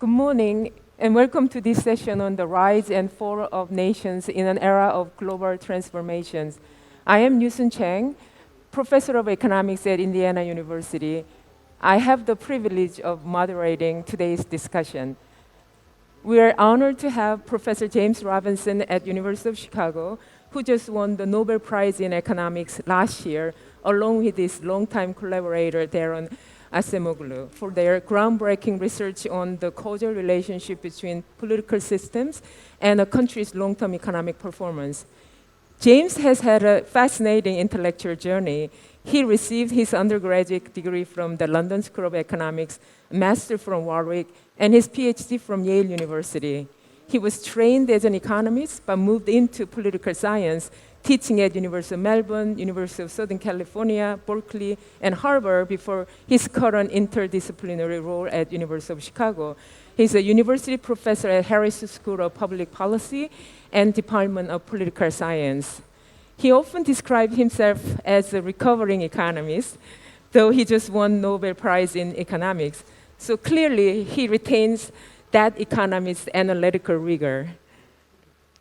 Good morning, and welcome to this session on the rise and fall of nations in an era of global transformations. I am Yusun Chang, professor of economics at Indiana University. I have the privilege of moderating today's discussion. We are honored to have Professor James Robinson at University of Chicago, who just won the Nobel Prize in Economics last year, along with his longtime collaborator, Daron Acemoglu, for their groundbreaking research on the causal relationship between political systems and a country's long-term economic performance. James has had a fascinating intellectual journey. He received his undergraduate degree from the London School of Economics, a master from Warwick, and his PhD from Yale University. He was trained as an economist, but moved into political science, teaching at University of Melbourne, University of Southern California, Berkeley, and Harvard before his current interdisciplinary role at University of Chicago. He's a university professor at Harris School of Public Policy and Department of Political Science. He often described himself as a recovering economist, though he just won Nobel Prize in economics. So clearly, he retains that economist's analytical rigor.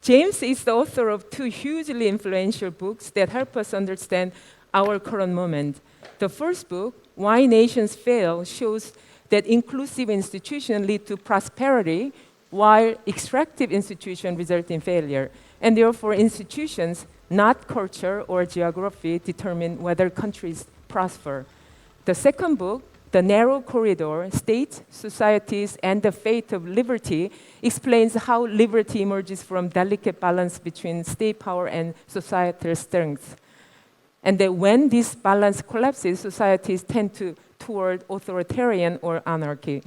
James is the author of two hugely influential books that help us understand our current moment. The first book, Why Nations Fail, shows that inclusive institutions lead to prosperity, while extractive institutions result in failure. And therefore, institutions, not culture or geography, determine whether countries prosper. The second book, The Narrow Corridor, States, Societies, and the Fate of Liberty, explains how liberty emerges from delicate balance between state power and societal strength. And that when this balance collapses, societies tend toward authoritarian or anarchy.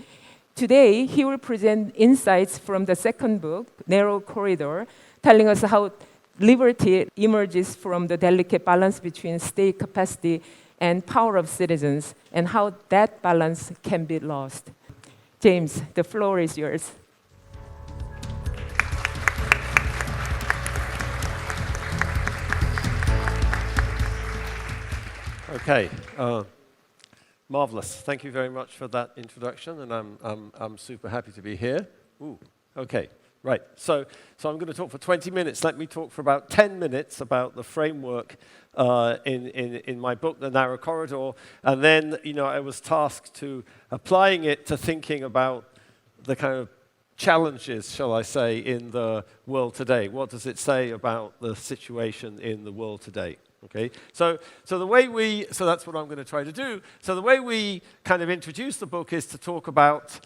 Today, he will present insights from the second book, Narrow Corridor, telling us how liberty emerges from the delicate balance between state capacity and power of citizens, and how that balance can be lost. James, the floor is yours. Okay, marvelous. Thank you very much for that introduction, and I'm super happy to be here. Ooh, okay. Right, so I'm going to talk for 20 minutes. Let me talk for about 10 minutes about the framework in my book, The Narrow Corridor, and then, I was tasked to applying it to thinking about the kind of challenges, shall I say, in the world today. What does it say about the situation in the world today? Okay, so that's what I'm going to try to do. So the way we kind of introduce the book is to talk about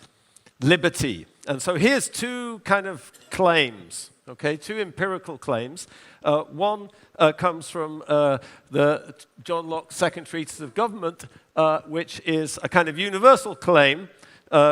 liberty. And so here's two kind of claims, okay, two empirical claims. One comes from the John Locke's Second Treatise of Government, which is a kind of universal claim,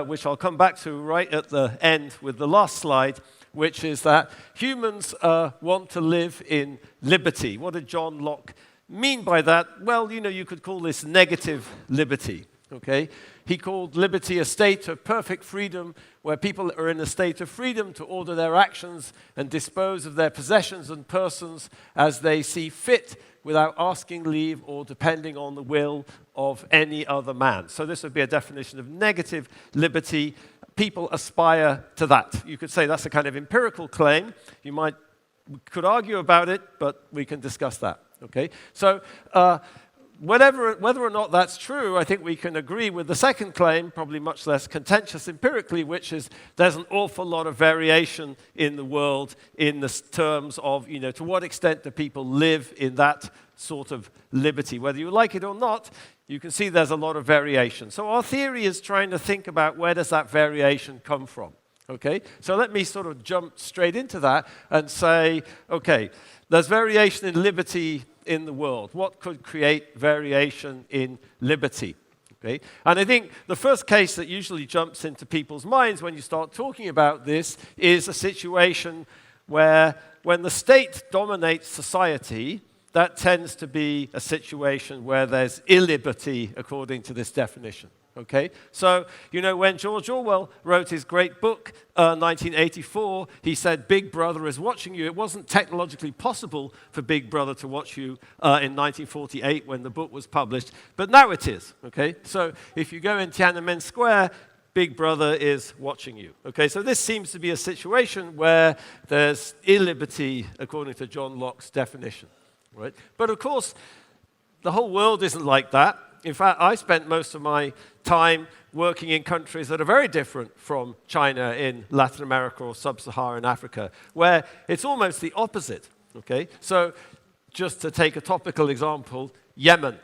which I'll come back to right at the end with the last slide, which is that humans want to live in liberty. What did John Locke mean by that? Well, you could call this negative liberty. Okay? He called liberty a state of perfect freedom where people are in a state of freedom to order their actions and dispose of their possessions and persons as they see fit without asking leave or depending on the will of any other man. So this would be a definition of negative liberty. People aspire to that. You could say that's a kind of empirical claim. We could argue about it, but we can discuss that. Okay? So whether or not that's true, I think we can agree with the second claim, probably much less contentious empirically, which is there's an awful lot of variation in the world in the terms of, to what extent do people live in that sort of liberty. Whether you like it or not, you can see there's a lot of variation. So our theory is trying to think about where does that variation come from. Okay, so let me sort of jump straight into that and say, okay, there's variation in liberty in the world. What could create variation in liberty? Okay? And I think the first case that usually jumps into people's minds when you start talking about this is a situation where when the state dominates society, that tends to be a situation where there's illiberty according to this definition. Okay, so, when George Orwell wrote his great book, 1984, he said, Big Brother is watching you. It wasn't technologically possible for Big Brother to watch you in 1948 when the book was published, but now it is. Okay, so if you go in Tiananmen Square, Big Brother is watching you. Okay, so this seems to be a situation where there's illiberty, according to John Locke's definition, right? But of course, the whole world isn't like that. In fact, I spent most of my time working in countries that are very different from China in Latin America or sub-Saharan Africa, where it's almost the opposite, okay? So just to take a topical example, Yemen.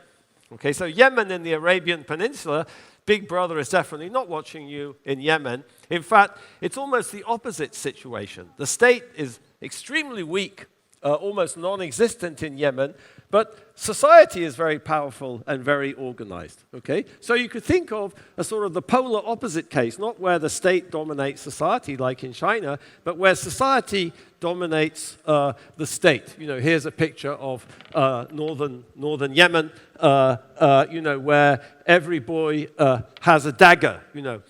Okay, so Yemen in the Arabian Peninsula, Big Brother is definitely not watching you in Yemen. In fact, it's almost the opposite situation. The state is extremely weak, almost non-existent in Yemen, but society is very powerful and very organized, okay? So you could think of a sort of the polar opposite case, not where the state dominates society like in China, but where society dominates the state. You know, here's a picture of northern Yemen, you know, where every boy has a dagger, you know.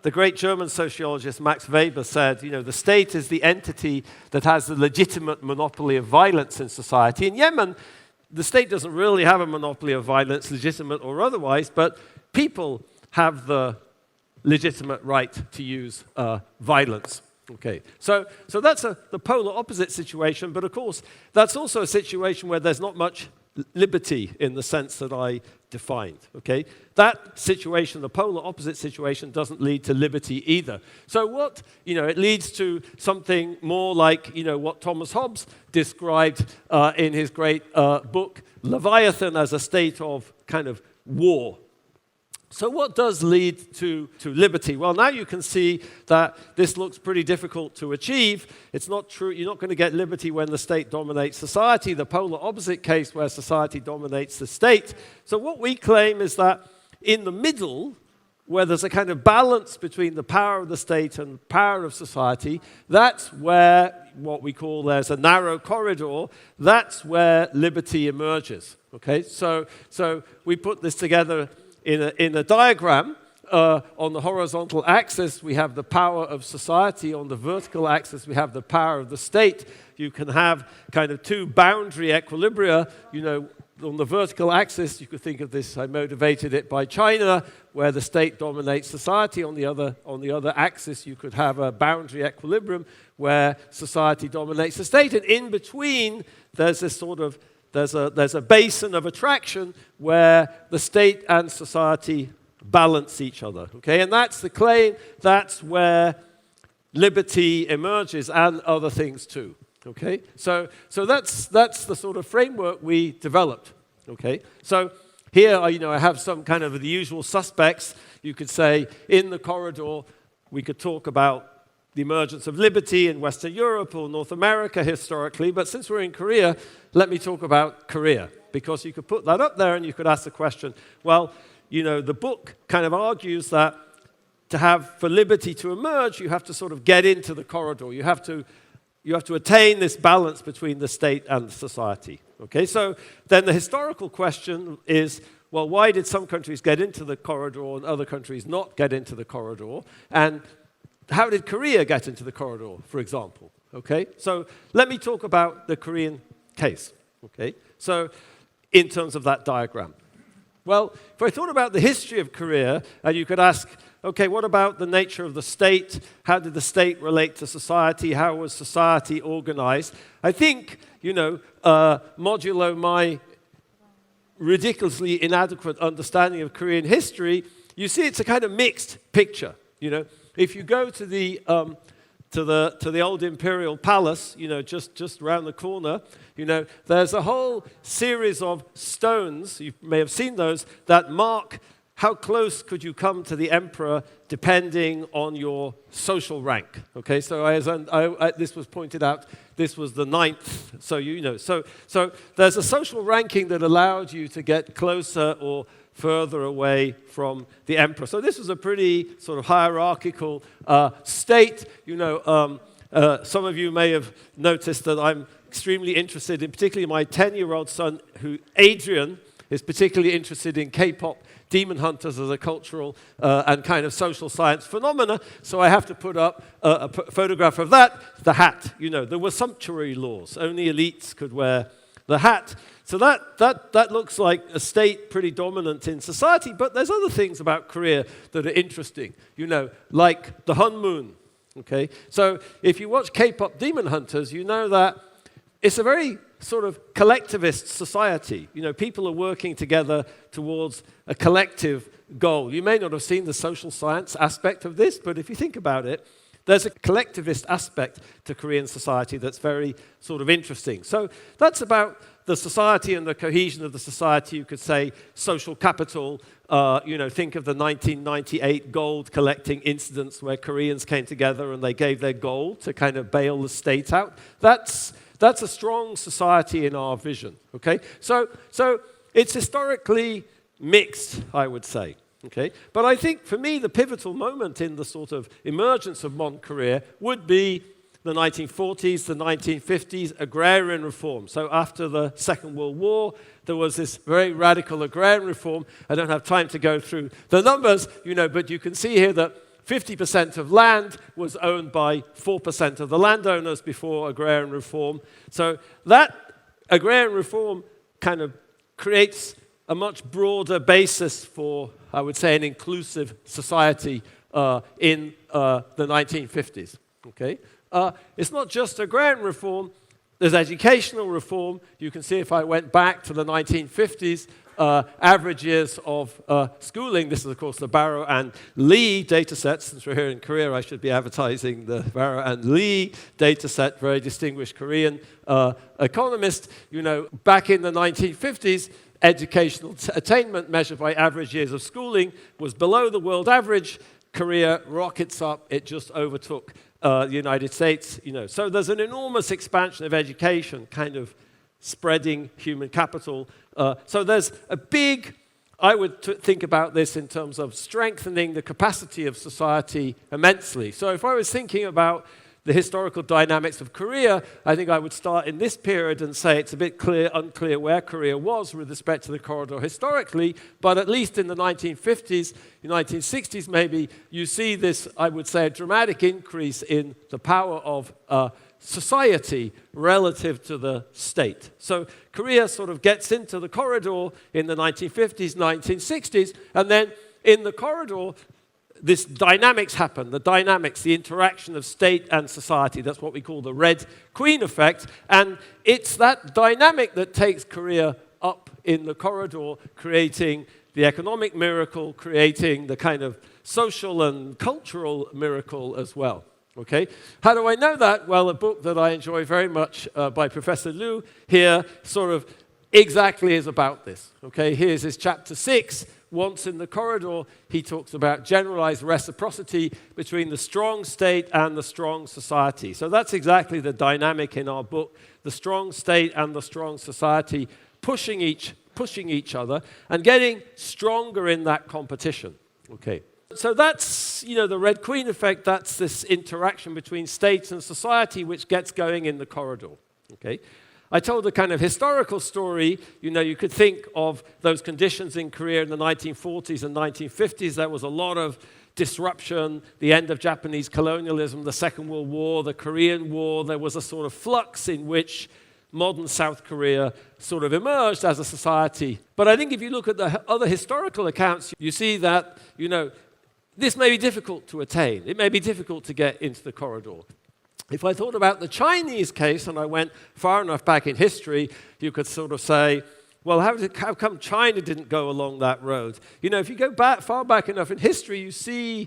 The great German sociologist Max Weber said, you know, the state is the entity that has the legitimate monopoly of violence in society. In Yemen, the state doesn't really have a monopoly of violence, legitimate or otherwise, but people have the legitimate right to use violence. Okay, so that's the polar opposite situation, but of course, that's also a situation where there's not much liberty in the sense that I defined, okay? That situation, the polar opposite situation, doesn't lead to liberty either. So what, you know, it leads to something more like, you know, what Thomas Hobbes described in his great book, Leviathan, as a state of kind of war. So what does lead to liberty? Well, now you can see that this looks pretty difficult to achieve. It's not true. You're not going to get liberty when the state dominates society, the polar opposite case where society dominates the state. So what we claim is that in the middle, where there's a kind of balance between the power of the state and power of society, that's where what we call there's a narrow corridor, that's where liberty emerges. Okay, so we put this together in a diagram. On the horizontal axis, we have the power of society. On the vertical axis, we have the power of the state. You can have kind of two boundary equilibria. You know, on the vertical axis, you could think of this, I motivated it by China, where the state dominates society. On the other axis, you could have a boundary equilibrium where society dominates the state. And in between, there's this sort of There's a basin of attraction where the state and society balance each other, okay? And that's the claim, that's where liberty emerges and other things too, okay? So that's the sort of framework we developed, okay? So here, I have some kind of the usual suspects. You could say in the corridor, we could talk about the emergence of liberty in Western Europe or North America historically, but since we're in Korea, let me talk about Korea, because you could put that up there and you could ask the question, well, the book kind of argues that for liberty to emerge, you have to sort of get into the corridor. You have to attain this balance between the state and society, okay? So then the historical question is, well, why did some countries get into the corridor and other countries not get into the corridor? And how did Korea get into the corridor, for example? Okay, so let me talk about the Korean case. Okay, so in terms of that diagram. Well, if I thought about the history of Korea, and you could ask, okay, what about the nature of the state? How did the state relate to society? How was society organized? I think, modulo my ridiculously inadequate understanding of Korean history, you see it's a kind of mixed picture, If you go to the old imperial palace, just around the corner, there's a whole series of stones, you may have seen those, that mark how close could you come to the emperor depending on your social rank. Okay, so this was pointed out, this was the 9th, so there's a social ranking that allowed you to get closer or further away from the emperor. So this was a pretty sort of hierarchical state. Some of you may have noticed that I'm extremely interested in, particularly my 10-year-old son, Adrian, is particularly interested in K-pop demon hunters as a cultural and kind of social science phenomena. So I have to put up a photograph of that. The hat, there were sumptuary laws. Only elites could wear the hat. So that looks like a state pretty dominant in society, but there's other things about Korea that are interesting, like the Hunmoon, okay? So if you watch K-pop Demon Hunters, you know that it's a very sort of collectivist society. People are working together towards a collective goal. You may not have seen the social science aspect of this, but if you think about it, there's a collectivist aspect to Korean society that's very sort of interesting. So that's about the society and the cohesion of the society. You could say social capital. Think of the 1998 gold collecting incidents where Koreans came together and they gave their gold to kind of bail the state out. That's a strong society in our vision, okay? So it's historically mixed, I would say, okay? But I think, for me, the pivotal moment in the sort of emergence of modern Korea would be the 1940s, the 1950s, agrarian reform. So after the Second World War, there was this very radical agrarian reform. I don't have time to go through the numbers, but you can see here that 50% of land was owned by 4% of the landowners before agrarian reform. So that agrarian reform kind of creates a much broader basis for, I would say, an inclusive society in the 1950s. Okay? It's not just agrarian reform. There's educational reform. You can see if I went back to the 1950s, average years of schooling. This is, of course, the Barrow and Lee data set. Since we're here in Korea, I should be advertising the Barrow and Lee data set, very distinguished Korean economist. Back in the 1950s, educational attainment measured by average years of schooling was below the world average. Korea rockets up. It just overtook the United States. So there's an enormous expansion of education, kind of spreading human capital. So there's a big, I would think about this in terms of strengthening the capacity of society immensely. So if I was thinking about the historical dynamics of Korea, I think I would start in this period and say it's a bit unclear where Korea was with respect to the corridor historically, but at least in the 1950s, 1960s maybe, you see this, I would say, a dramatic increase in the power of society relative to the state. So Korea sort of gets into the corridor in the 1950s, 1960s, and then in the corridor, this dynamics happen, the interaction of state and society. That's what we call the Red Queen effect. And it's that dynamic that takes Korea up in the corridor, creating the economic miracle, creating the kind of social and cultural miracle as well. Okay? How do I know that? Well, a book that I enjoy very much by Professor Liu here sort of exactly is about this. Okay? Here's his chapter 6. Once in the corridor, he talks about generalized reciprocity between the strong state and the strong society. So that's exactly the dynamic in our book, the strong state and the strong society pushing each other and getting stronger in that competition. Okay. So that's, the Red Queen effect. That's this interaction between states and society which gets going in the corridor. Okay. I told a kind of historical story. You could think of those conditions in Korea in the 1940s and 1950s. There was a lot of disruption, the end of Japanese colonialism, the Second World War, the Korean War. There was a sort of flux in which modern South Korea sort of emerged as a society. But I think if you look at the other historical accounts, you see that, this may be difficult to attain. It may be difficult to get into the corridor. If I thought about the Chinese case, and I went far enough back in history, you could sort of say, well, how come China didn't go along that road? If you go far back enough in history, you see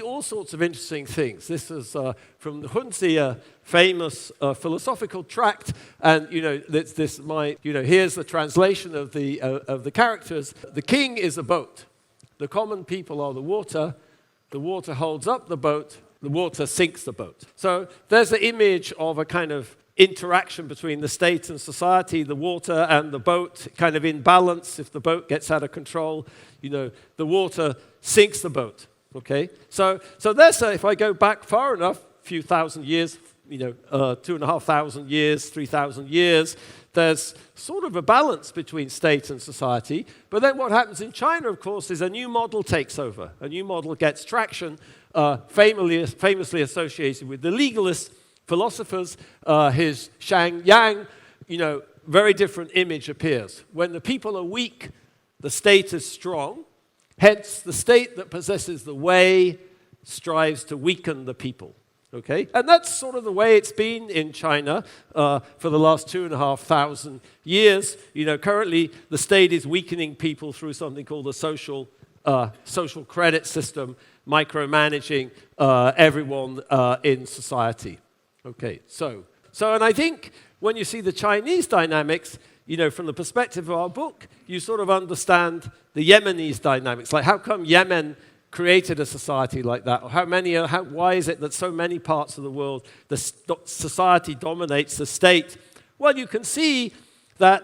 all sorts of interesting things. This is from the Hunzi, a famous philosophical tract, and here's the translation of the characters. The king is a boat. The common people are the water. The water holds up the boat. The water sinks the boat. So there's the image of a kind of interaction between the state and society, the water and the boat, kind of in balance. If the boat gets out of control, the water sinks the boat. Okay? So there's if I go back far enough, a few thousand years, 2,500 years, 3,000 years, there's sort of a balance between state and society. But then what happens in China, of course, is a new model takes over. A new model gets traction, famously associated with the legalist philosophers. His Shang Yang, very different image appears. When the people are weak, the state is strong. Hence, the state that possesses the way strives to weaken the people. Okay? And that's sort of the way it's been in China for the last 2,500 years. You know, currently, the state is weakening people through something called the social credit system, micromanaging everyone in society. Okay, so and I think when you see the Chinese dynamics, you know, from the perspective of our book, you sort of understand the Yemenese dynamics. Like, how come Yemen created a society like that? Or why is it that so many parts of the world, the society dominates the state? Well, you can see that,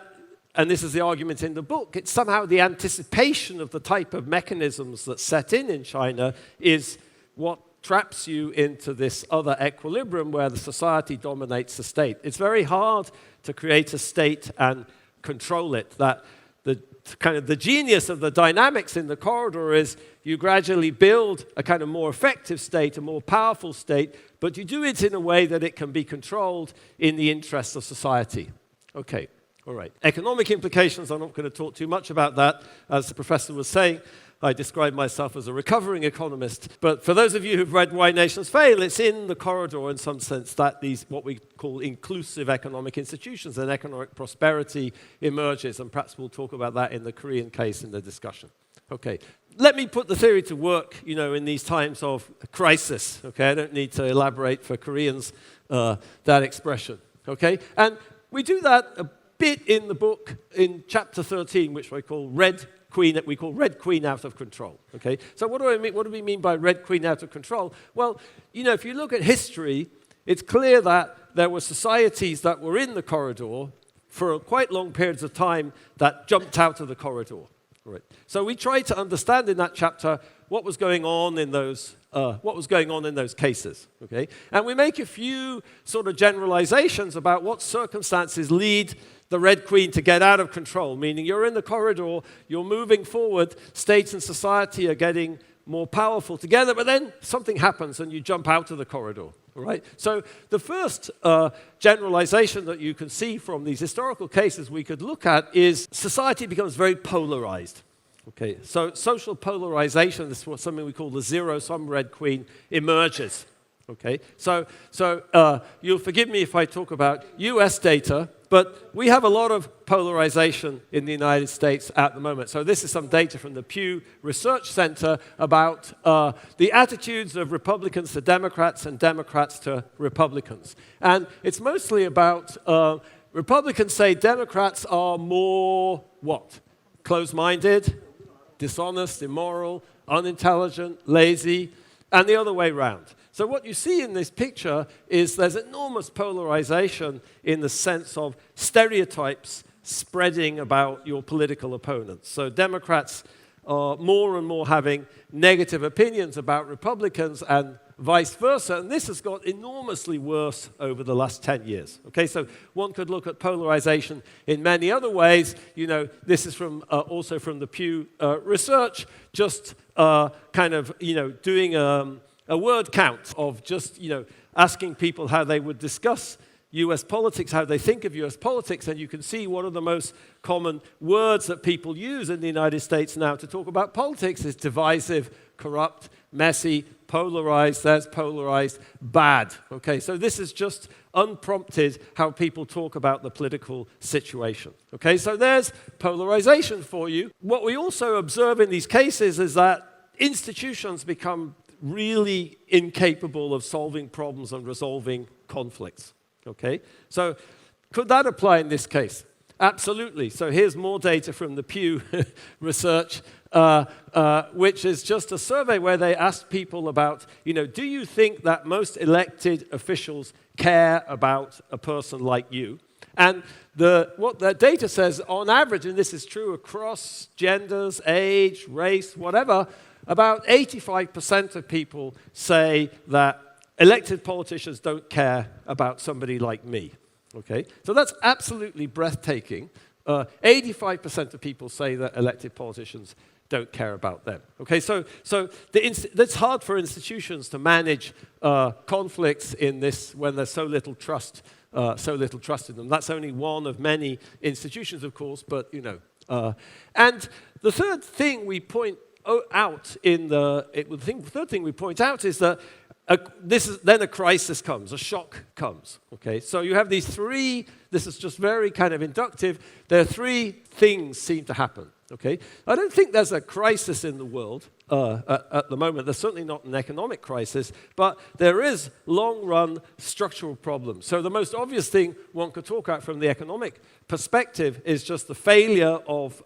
and this is the argument in the book, it's somehow the anticipation of the type of mechanisms that set in China is what traps you into this other equilibrium where the society dominates the state. It's very hard to create a state and control it. That the genius of the dynamics in the corridor is you gradually build a kind of more effective state, a more powerful state, but you do it in a way that it can be controlled in the interests of society. Okay, all right. Economic implications, I'm not going to talk too much about that. As the professor was saying, I describe myself as a recovering economist. But for those of you who've read Why Nations Fail, it's in the corridor in some sense that these, what we call inclusive economic institutions and economic prosperity emerges. And perhaps we'll talk about that in the Korean case in the discussion. Okay, let me put the theory to work, you know, in these times of crisis. Okay, I don't need to elaborate for Koreans that expression. Okay, and we do that a bit in the book in chapter 13, which we call Red Queen out of control. Okay, so what do I mean? What do we mean by Red Queen out of control? Well, you know, if you look at history, it's clear that there were societies that were in the corridor for quite long periods of time that jumped out of the corridor. Right. So we try to understand in that chapter what was going on in those cases. Okay, and we make a few sort of generalizations about what circumstances lead the Red Queen to get out of control, meaning you're in the corridor, you're moving forward, states and society are getting more powerful together, but then something happens and you jump out of the corridor. All right? So the first generalization that you can see from these historical cases we could look at is society becomes very polarized. Okay, so social polarization, this is something we call the zero-sum Red Queen, emerges. Okay, so you'll forgive me if I talk about US data, but we have a lot of polarization in the United States at the moment. So this is some data from the Pew Research Center about the attitudes of Republicans to Democrats and Democrats to Republicans. And it's mostly about Republicans say Democrats are more what? Closed-minded, dishonest, immoral, unintelligent, lazy, and the other way around. So what you see in this picture is there's enormous polarization in the sense of stereotypes spreading about your political opponents. So Democrats are more and more having negative opinions about Republicans and vice versa, and this has got enormously worse over the last 10 years. Okay, so one could look at polarization in many other ways. You know, this is from also from the Pew Research, just kind of, you know, doing a word count of just, you know, asking people how they would discuss US politics, how they think of US politics, and you can see one of the most common words that people use in the United States now to talk about politics is divisive, corrupt, messy, polarized, there's polarized, bad. Okay, so this is just unprompted how people talk about the political situation. Okay, so there's polarization for you. What we also observe in these cases is that institutions become really incapable of solving problems and resolving conflicts. Okay? So could that apply in this case? Absolutely. So here's more data from the Pew Research, which is just a survey where they asked people about, you know, do you think that most elected officials care about a person like you? And what the data says, on average, and this is true across genders, age, race, whatever, about 85% of people say that elected politicians don't care about somebody like me. Okay? So that's absolutely breathtaking. 85% of people say that elected politicians don't care about them. Okay, so it's hard for institutions to manage conflicts in this when there's so little trust in them. That's only one of many institutions, of course, but you know. And the third thing we point out third thing we point out is that then a crisis comes, a shock comes. Okay, so you have these three. This is just very kind of inductive. There are three things seem to happen. Okay, I don't think there's a crisis in the world at the moment. There's certainly not an economic crisis, but there is long-run structural problems. So the most obvious thing one could talk about from the economic perspective is just the failure of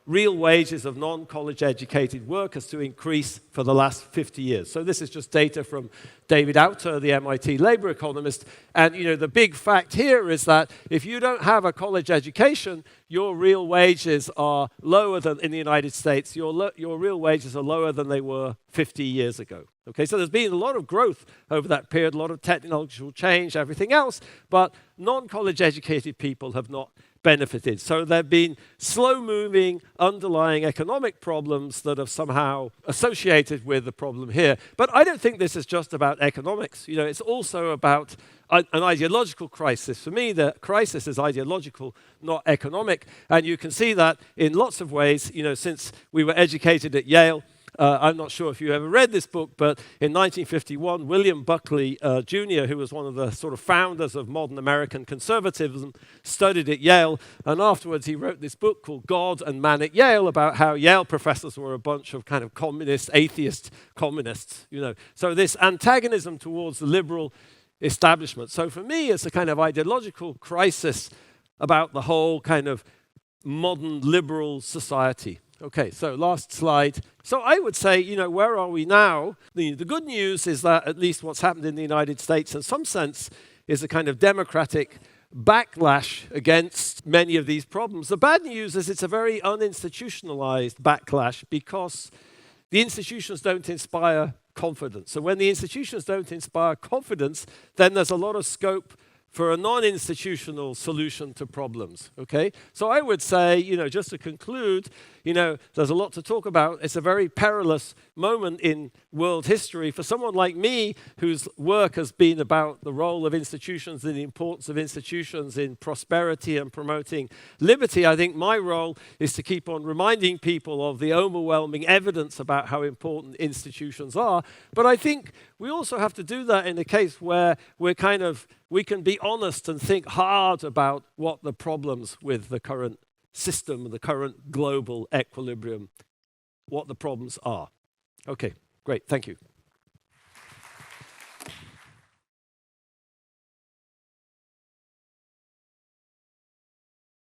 real wages of non-college educated workers to increase for the last 50 years. So this is just data from David Autor, the MIT labor economist. And you know, the big fact here is that if you don't have a college education, your real wages are lower than in the United States. Your real wages are lower than they were 50 years ago. Okay, so there's been a lot of growth over that period, a lot of technological change, everything else, but non-college educated people have not benefited. So there have been slow-moving underlying economic problems that are somehow associated with the problem here. But I don't think this is just about economics. You know, it's also about an ideological crisis. For me, the crisis is ideological, not economic. And you can see that in lots of ways, you know, since we were educated at Yale. I'm not sure if you ever read this book, but in 1951, William Buckley Jr., who was one of the sort of founders of modern American conservatism, studied at Yale, and afterwards he wrote this book called God and Man at Yale about how Yale professors were a bunch of kind of communist, atheist communists, you know. So this antagonism towards the liberal establishment. So for me, it's a kind of ideological crisis about the whole kind of modern liberal society. Okay, so last slide. So I would say, you know, where are we now? The good news is that at least what's happened in the United States, in some sense, is a kind of democratic backlash against many of these problems. The bad news is it's a very uninstitutionalized backlash because the institutions don't inspire confidence. So when the institutions don't inspire confidence, then there's a lot of scope for a non-institutional solution to problems, okay? So I would say, you know, just to conclude, you know, there's a lot to talk about. It's a very perilous moment in world history for someone like me whose work has been about the role of institutions and the importance of institutions in prosperity and promoting liberty. I think my role is to keep on reminding people of the overwhelming evidence about how important institutions are. But I think we also have to do that in a case where we can be honest and think hard about what the problems with the current system, the current global equilibrium, what the problems are. Okay, great, thank you.